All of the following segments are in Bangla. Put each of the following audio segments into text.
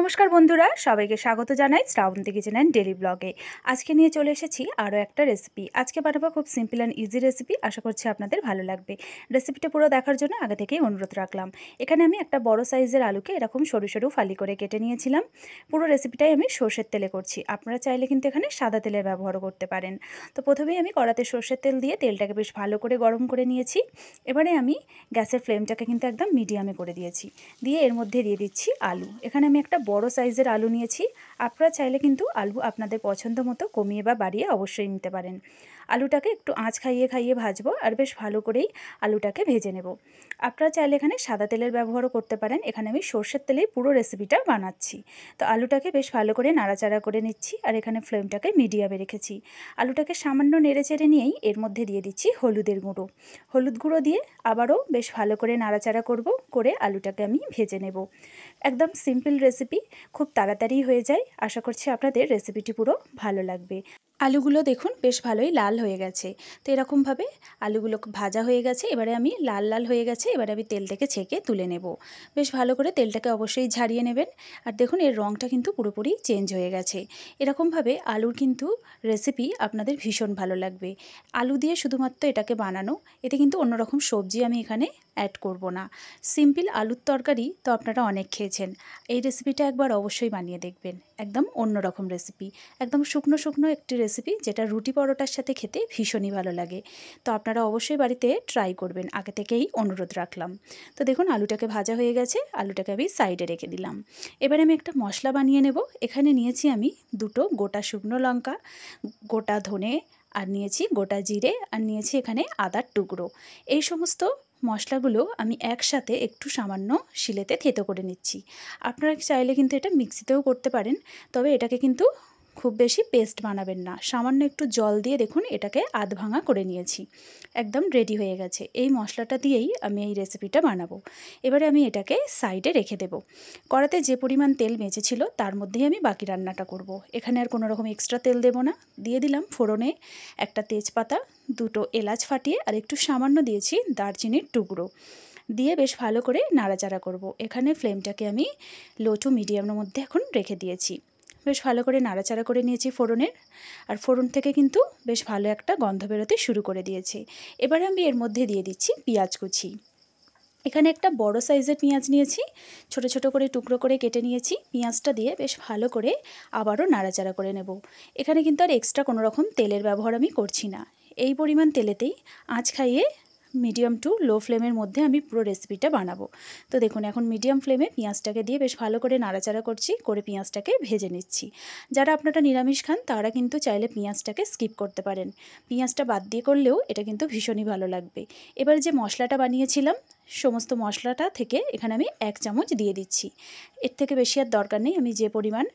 নমস্কার বন্ধুরা, সবাইকে স্বাগত জানাই শ্রাবন্তী কিচেন অ্যান্ড ডেলি ব্লগে। আজকে নিয়ে চলে এসেছি আরও একটা রেসিপি। আজকে বানাবো খুব সিম্পল অ্যান্ড ইজি রেসিপি। আশা করছি আপনাদের ভালো লাগবে। রেসিপিটা পুরো দেখার জন্য আগে থেকেই অনুরোধ রাখলাম। এখানে আমি একটা বড় সাইজের আলুকে এরকম সরু সরু ফালি করে কেটে নিয়েছিলাম। পুরো রেসিপিটাই আমি সর্ষের তেলে করছি। আপনারা চাইলে কিন্তু এখানে সাদা তেলের ব্যবহারও করতে পারেন। তো প্রথমেই আমি কড়াতে সর্ষের তেল দিয়ে তেলটাকে বেশ ভালো করে গরম করে নিয়েছি। এবারে আমি গ্যাসের ফ্লেমটাকে কিন্তু একদম মিডিয়ামে করে দিয়েছি। দিয়ে এর মধ্যে দিয়ে দিচ্ছি আলু। এখানে আমি একটা বড় সাইজের আলু নিয়েছি। আপনারা চাইলে কিন্তু আলু আপনাদের পছন্দ মতো কমিয়ে বা বাড়িয়ে অবশ্যই নিতে পারেন। আলুটাকে একটু আঁচ খাইয়ে খাইয়ে ভাজবো আর বেশ ভালো করেই আলুটাকে ভেজে নেব। আপনারা চাইলে এখানে সাদা তেলের ব্যবহারও করতে পারেন। এখানে আমি সর্ষের তেলেই পুরো রেসিপিটা বানাচ্ছি। তো আলুটাকে বেশ ভালো করে নাড়াচাড়া করে নিচ্ছি আর এখানে ফ্লেমটাকে মিডিয়ামে রেখেছি। আলুটাকে সামান্য নেড়ে চেড়ে নিয়েই এর মধ্যে দিয়ে দিচ্ছি হলুদের গুঁড়ো। হলুদ গুঁড়ো দিয়ে আবারও বেশ ভালো করে নাড়াচাড়া করে আলুটাকে আমি ভেজে নেব। একদম সিম্পল রেসিপি, খুব তাড়াতাড়ি হয়ে যায়। আশা করছি আপনাদের রেসিপিটি পুরো ভালো লাগবে। আলুগুলো দেখুন বেশ ভালোই লাল হয়ে গেছে। তো এরকমভাবে আলুগুলো ভাজা হয়ে গেছে। এবারে আমি লাল লাল হয়ে গেছে, এবারে আমি তেল থেকে ছেঁকে তুলে নেব। বেশ ভালো করে তেলটাকে অবশ্যই ঝারিয়ে নেবেন। আর দেখুন এর রঙটা কিন্তু পুরোপুরি চেঞ্জ হয়ে গেছে। এরকমভাবে আলুর কিন্তু রেসিপি আপনাদের ভীষণ ভালো লাগবে। আলু দিয়ে শুধুমাত্র এটাকে বানানো, এতে কিন্তু অন্যরকম সবজি আমি এখানে অ্যাড করব না। সিম্পল আলুর তরকারি তো আপনারা অনেক খেয়েছেন। এই রেসিপিটা একবার অবশ্যই বানিয়ে দেখবেন। একদম অন্যরকম রেসিপি, একদম শুকনো শুকনো একটি রেসিপি, যেটা রুটি পরোটার সাথে খেতে ভীষণই ভালো লাগে। তো আপনারা অবশ্যই বাড়িতে ট্রাই করবেন, আগে থেকেই অনুরোধ রাখলাম। তো দেখুন আলুটাকে ভাজা হয়ে গেছে, আলুটাকে আমি সাইডে রেখে দিলাম। এবারে আমি একটা মশলা বানিয়ে নেব। এখানে নিয়েছি আমি দুটো গোটা শুকনো লঙ্কা, গোটা ধনে, আর নিয়েছি গোটা জিরে, আর নিয়েছি এখানে আদার টুকরো। এই সমস্ত মশলাগুলো আমি একসাথে একটু সামান্য শিলেতে থেতো করে নিচ্ছি। আপনারা চাইলে কিন্তু এটা মিক্সিতেও করতে পারেন, তবে এটাকে কিন্তু খুব বেশি পেস্ট বানাবেন না। সামান্য একটু জল দিয়ে দেখুন এটাকে আধ ভাঙা করে নিয়েছি। একদম রেডি হয়ে গেছে। এই মশলাটা দিয়েই আমি এই রেসিপিটা বানাবো। এবারে আমি এটাকে সাইডে রেখে দেব। কড়াতে যে পরিমাণ তেল বেঁচেছিল তার মধ্যেই আমি বাকি রান্নাটা করব। এখানে আর কোনো রকম এক্সট্রা তেল দেব না। দিয়ে দিলাম ফোড়নে একটা তেজপাতা, দুটো এলাচ ফাটিয়ে, আর একটু সামান্য দিয়েছি দারচিনির টুকরো। দিয়ে বেশ ভালো করে নাড়াচাড়া করব। এখানে ফ্লেমটাকে আমি লো টু মিডিয়ামের মধ্যে এখন রেখে দিয়েছি। বেশ ভালো করে নাড়াচাড়া করে নিয়েছি ফোড়নের, আর ফোড়ন থেকে কিন্তু বেশ ভালো একটা গন্ধ বেরোতে শুরু করে দিয়েছে। এবারে আমি এর মধ্যে দিয়ে দিচ্ছি পেঁয়াজ কুচি। এখানে একটা বড় সাইজের পেঁয়াজ নিয়েছি, ছোট ছোট করে টুকরো করে কেটে নিয়েছি। পেঁয়াজটা দিয়ে বেশ ভালো করে আবারও নাড়াচাড়া করে নেব। এখানে কিন্তু আর এক্সট্রা কোনো রকম তেলের ব্যবহার আমি করছি না। এই পরিমাণ তেলেতেই আঁচ খাইয়ে মিডিয়াম টু লো ফ্লেমের মধ্যে আমি পুরো রেসিপিটা বানাবো। তো দেখুন এখন মিডিয়াম ফ্লেমে পেঁয়াজটাকে দিয়ে বেশ ভালো করে নাড়াচাড়া করছি, করে পেঁয়াজটাকে ভেজে নিচ্ছি। যারা আপনারা নিরামিষ খান তারা কিন্তু চাইলে পেঁয়াজটাকে স্কিপ করতে পারেন। পেঁয়াজটা বাদ দিয়ে করলেও এটা কিন্তু ভীষণই ভালো লাগবে। এবার যে মশলাটা বানিয়েছিলাম, সমস্ত মশলাটা থেকে এখানে আমি 1 চামচ দিয়ে দিচ্ছি। এর থেকে বেশি আর দরকার নেই। আমি যে পরিমাণ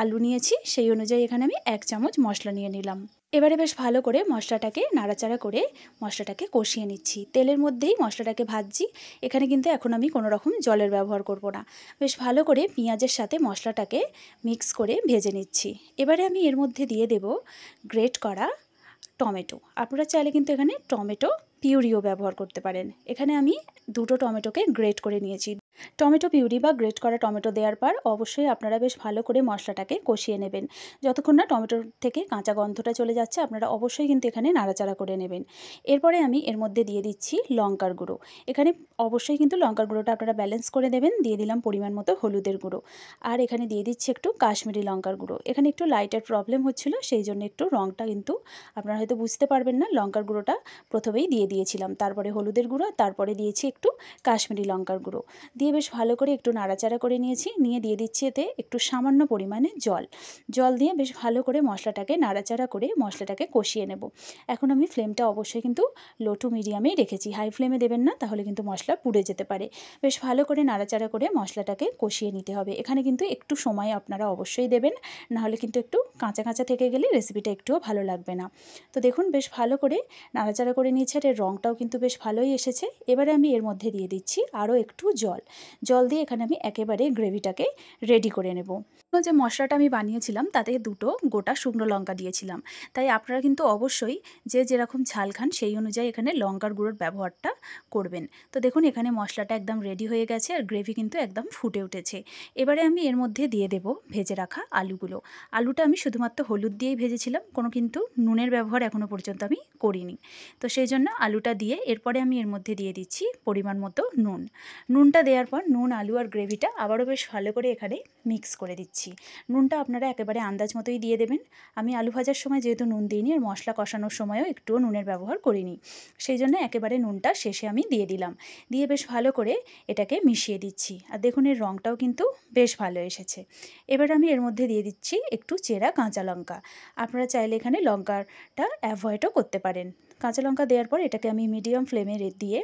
আলু নিয়েছি সেই অনুযায়ী এখানে আমি 1 চামচ মশলা নিয়ে নিলাম। এবারে বেশ ভালো করে মশলাটাকে নাড়াচাড়া করে মশলাটাকে কষিয়ে নিচ্ছি। তেলের মধ্যেই মশলাটাকে ভাজছি। এখানে কিন্তু এখন আমি কোনো রকম জলের ব্যবহার করব না। বেশ ভালো করে পেঁয়াজের সাথে মশলাটাকে মিক্স করে ভেজে নিচ্ছি। এবারে আমি এর মধ্যে দিয়ে দেব গ্রেট করা টমেটো। আপনারা চাইলে কিন্তু এখানে টমেটো পিউরিও ব্যবহার করতে পারেন। এখানে আমি দুটো টমেটোকে গ্রেট করে নিয়েছি। টমেটো পিউরি বা গ্রেট করা টমেটো দেওয়ার পর অবশ্যই আপনারা বেশ ভালো করে মশলাটাকে কষিয়ে নেবেন। যতক্ষণ না টমেটোর থেকে কাঁচা গন্ধটা চলে যাচ্ছে, আপনারা অবশ্যই কিন্তু এখানে নাড়াচাড়া করে নেবেন। এরপরে আমি এর মধ্যে দিয়ে দিচ্ছি লঙ্কার গুঁড়ো। এখানে অবশ্যই কিন্তু লঙ্কার গুঁড়োটা আপনারা ব্যালেন্স করে দেবেন। দিয়ে দিলাম পরিমাণ মতো হলুদের গুঁড়ো, আর এখানে দিয়ে দিচ্ছি একটু কাশ্মীরি লঙ্কার গুঁড়ো। এখানে একটু লাইটের প্রবলেম হচ্ছিল, সেই জন্য একটু রঙটা কিন্তু আপনারা হয়তো বুঝতে পারবেন না। লঙ্কার গুঁড়োটা প্রথমেই দিয়ে দিয়েছিলাম, তারপরে হলুদের গুঁড়ো, তারপরে দিয়েছি একটু কাশ্মীরি লঙ্কার গুঁড়ো। দিয়ে বেশ ভালো করে একটু নাড়াচাড়া করে নিয়েছি। নিয়ে দিয়ে দিচ্ছি এতে একটু সামান্য পরিমাণে জল দিয়ে বেশ ভালো করে মশলাটাকে নাড়াচাড়া করে মশলাটাকে কষিয়ে নেব। এখন আমি ফ্লেমটা অবশ্যই কিন্তু লো টু মিডিয়ামেই রেখেছি। হাই ফ্লেমে দেবেন না, তাহলে কিন্তু মশলা পুড়ে যেতে পারে। বেশ ভালো করে নাড়াচাড়া করে মশলাটাকে কষিয়ে নিতে হবে। এখানে কিন্তু একটু সময় আপনারা অবশ্যই দেবেন, নাহলে কিন্তু একটু কাঁচা কাঁচা থেকে গেলে রেসিপিটা একটুও ভালো লাগবে না। তো দেখুন বেশ ভালো করে নাড়াচাড়া করে নিয়েছি, আর এর রঙটাও কিন্তু বেশ ভালোই এসেছে। এবারে আমি এর মধ্যে দিয়ে দিচ্ছি আরও একটু জল। জল দিয়ে এখানে আমি একেবারে গ্রেভিটাকে রেডি করে নেব। যে মশলাটা আমি বানিয়েছিলাম তাতে 2টো গোটা শুকনো লঙ্কা দিয়েছিলাম, তাই আপনারা কিন্তু অবশ্যই যে যেরকম ঝাল খান সেই অনুযায়ী এখানে লঙ্কার গুঁড়োর ব্যবহারটা করবেন। তো দেখুন এখানে মশলাটা একদম রেডি হয়ে গেছে আর গ্রেভি কিন্তু একদম ফুটে উঠেছে। এবারে আমি এর মধ্যে দিয়ে দেব ভেজে রাখা আলুগুলো। আলুটা আমি শুধুমাত্র হলুদ দিয়েই ভেজেছিলাম, কোনো কিন্তু নুনের ব্যবহার এখনও পর্যন্ত আমি করিনি। তো সেই জন্য আলুটা দিয়ে এরপরে আমি এর মধ্যে দিয়ে দিচ্ছি পরিমাণ মতো নুন। নুনটা দেওয়ার পর নুন, আলু আর গ্রেভিটা আবারও বেশ ভালো করে এখানে মিক্স করে দিচ্ছি। নুনটা আপনারা একেবারে আন্দাজ মতোই দিয়ে দেবেন। আমি আলু ভাজার সময় যেহেতু নুন দিইনি আর মশলা কষানোর সময়ও একটুও নুনের ব্যবহার করিনি, সেই জন্য একেবারে নুনটা শেষে আমি দিয়ে দিলাম। দিয়ে বেশ ভালো করে এটাকে মিশিয়ে দিচ্ছি। আর দেখুন এর রঙটাও কিন্তু বেশ ভালো এসেছে। এবার আমি এর মধ্যে দিয়ে দিচ্ছি একটু চেরা কাঁচা লঙ্কা। আপনারা চাইলে এখানে লঙ্কাটা অ্যাভয়েডও করতে পারেন। কাঁচা লঙ্কা দেওয়ার পর এটাকে আমি মিডিয়াম ফ্লেমে দিয়ে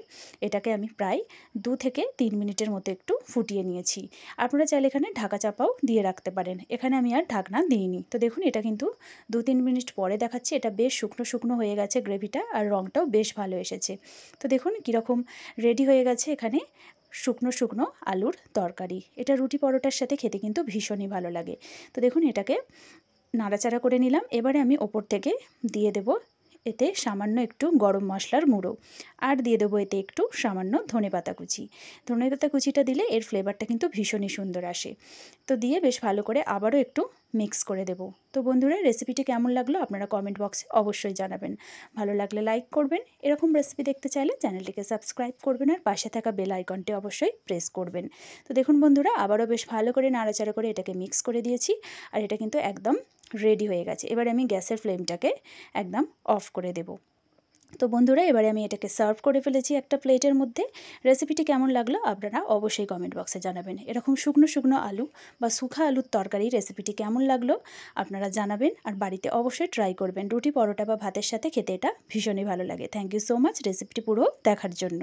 এটাকে আমি প্রায় 2 থেকে 3 মিনিটের মতো একটু ফুটিয়ে নিয়েছি। আপনারা চাইলে এখানে ঢাকা চাপাও দিয়ে রাখতে পারেন। এখানে আমি আর ঢাকনা দিইনি। তো দেখুন এটা কিন্তু 2-3 মিনিট পরে দেখাচ্ছি এটা বেশ শুকনো শুকনো হয়ে গেছে গ্রেভিটা, আর রঙটাও বেশ ভালো এসেছে। তো দেখুন কীরকম রেডি হয়ে গেছে এখানে শুকনো শুকনো আলুর তরকারি। এটা রুটি পরোটার সাথে খেতে কিন্তু ভীষণই ভালো লাগে। তো দেখুন এটাকে নাড়াচাড়া করে নিলাম। এবারে আমি ওপর থেকে দিয়ে দেব এতে সামান্য একটু গরম মশলার গুঁড়ো, আর দিয়ে দেবো এতে একটু সামান্য ধনেপাতা কুচি। ধনেপাতা কুচিটা দিলে এর ফ্লেভারটা কিন্তু ভীষণই সুন্দর আসে। তো দিয়ে বেশ ভালো করে আবারও একটু মিক্স করে দেব। তো বন্ধুরা রেসিপিটি কেমন লাগলো আপনারা কমেন্ট বক্সে অবশ্যই জানাবেন। ভালো লাগলে লাইক করবেন, এরকম রেসিপি দেখতে চাইলে চ্যানেলটিকে সাবস্ক্রাইব করবেন আর পাশে থাকা বেল আইকনটি অবশ্যই প্রেস করবেন। তো দেখুন বন্ধুরা আবারও বেশ ভালো করে নাড়াচাড়া করে এটাকে মিক্স করে দিয়েছি, আর এটা কিন্তু একদম রেডি হয়ে গেছে। এবার আমি গ্যাসের ফ্লেমটাকে একদম অফ করে দেব। তো বন্ধুরা এবারে আমি এটাকে সার্ভ করে ফেলেছি একটা প্লেটের মধ্যে। রেসিপিটি কেমন লাগলো আপনারা অবশ্যই কমেন্ট বক্সে জানাবেন। এরকম শুকনো শুকনো আলু বা শুখা আলুর তরকারি রেসিপিটি কেমন লাগলো আপনারা জানাবেন, আর বাড়িতে অবশ্যই ট্রাই করবেন। রুটি, পরোটা বা ভাতের সাথে খেতে এটা ভীষণই ভালো লাগে। থ্যাংক ইউ সো মাচ রেসিপিটি পুরো দেখার জন্য।